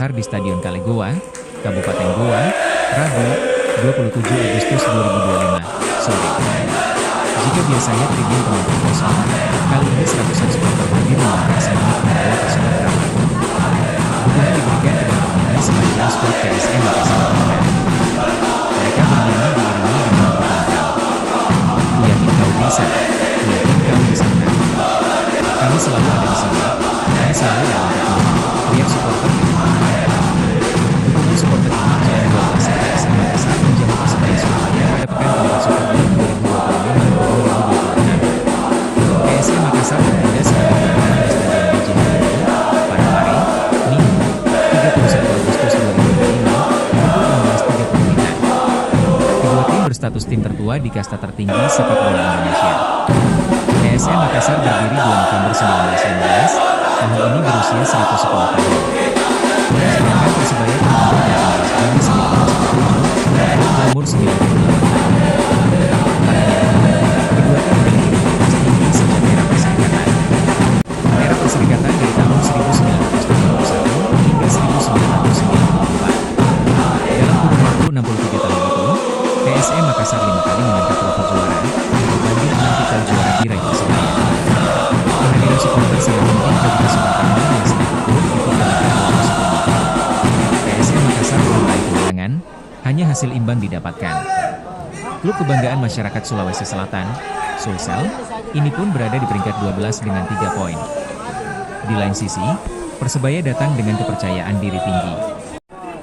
Makassar di Stadion Kalegoa, Kabupaten Goa, Rabu, 27 Agustus 2025, sore. Jika biasanya tribun penonton kosong, kali ini seratusan supporter hadir menyambut semangat membawa personel ramai. Dukungan diberikan dengan bernyanyi sepanjang skuad PSM Makassar Utara. Mereka bernyanyi diiringi dengan bertandang. Ku yakin kau bisa, ku yakin kau bisa menang. Kami selalu ada di sini, kami selalu dalam pertemuan, teriak supporter di depan. Dukungan supporter ini jangan lupa PSM Makassar menjadi Persebaya Surabaya pada pekan keempat Super League 2025-2026. PSM Makassar berada sebagai tuan rumah di Stadion BJ Habibie pada hari Minggu 31 Agustus 2025 pukul 16.35. Kedua tim berstatus tim tertua di kasta tertinggi sepak bola Indonesia. PSM Makassar berdiri 2 November 1915, tahun ini berusia 110 tahun. Sedangkan Persebaya terbentuk 18 Juni 1997, umur 98 tahun. Kedua tim memiliki rivalitas tinggi sejak era Perserikatan. Era Perserikatan dari tahun 1971 hingga 1994. Dalam kurun waktu 63 tahun itu, PSM Makassar 5 kali mengangkat trofi juara, berbanding 6 titel juara diraih Persebaya. Kehadiran supporter sangat penting bagi kesempatan yang sedang terpuruk ikut dalam perjuangan Super League. PSM Makassar belum meraih kemenangan, hanya hasil imbang didapatkan. Klub kebanggaan masyarakat Sulawesi Selatan, Sulsel, ini pun berada di peringkat 12 dengan 3 poin. Di lain sisi, Persebaya datang dengan kepercayaan diri tinggi.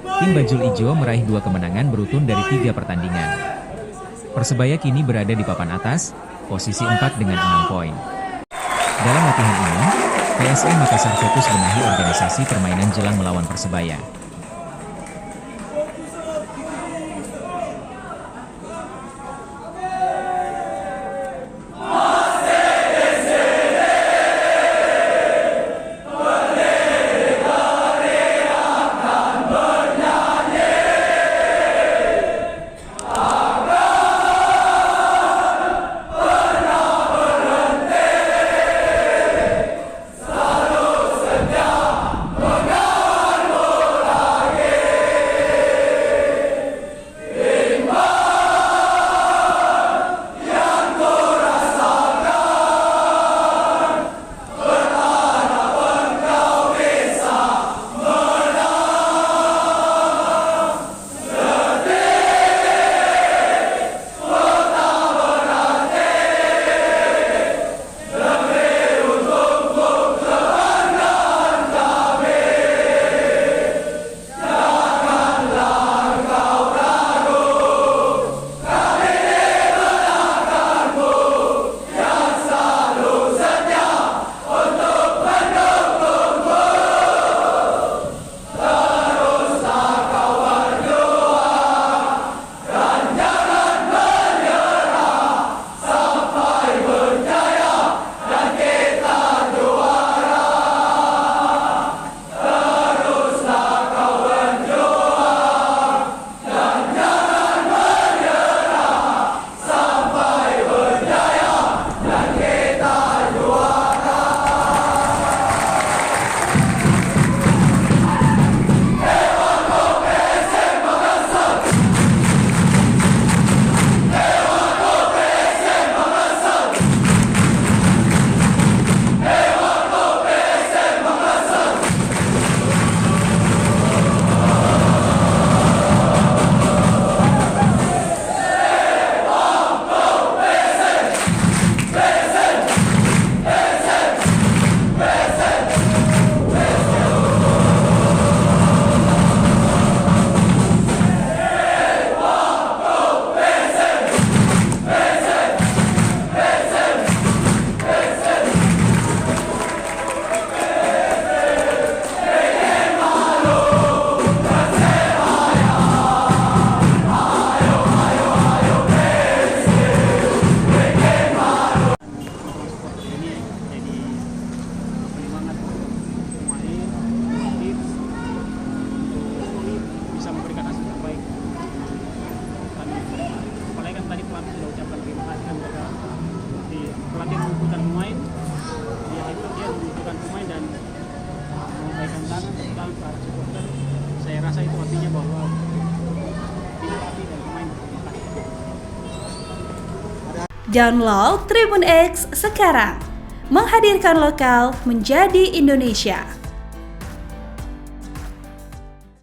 Tim Bajul Ijo meraih 2 kemenangan beruntun dari 3 pertandingan. Persebaya kini berada di papan atas, posisi 4 dengan 6 poin. Dalam latihan ini, PSM Makassar fokus benahi organisasi permainan jelang melawan Persebaya. artinya bahwa minat api dan pemain berlimpah. Download Tribun X sekarang, menghadirkan lokal menjadi Indonesia.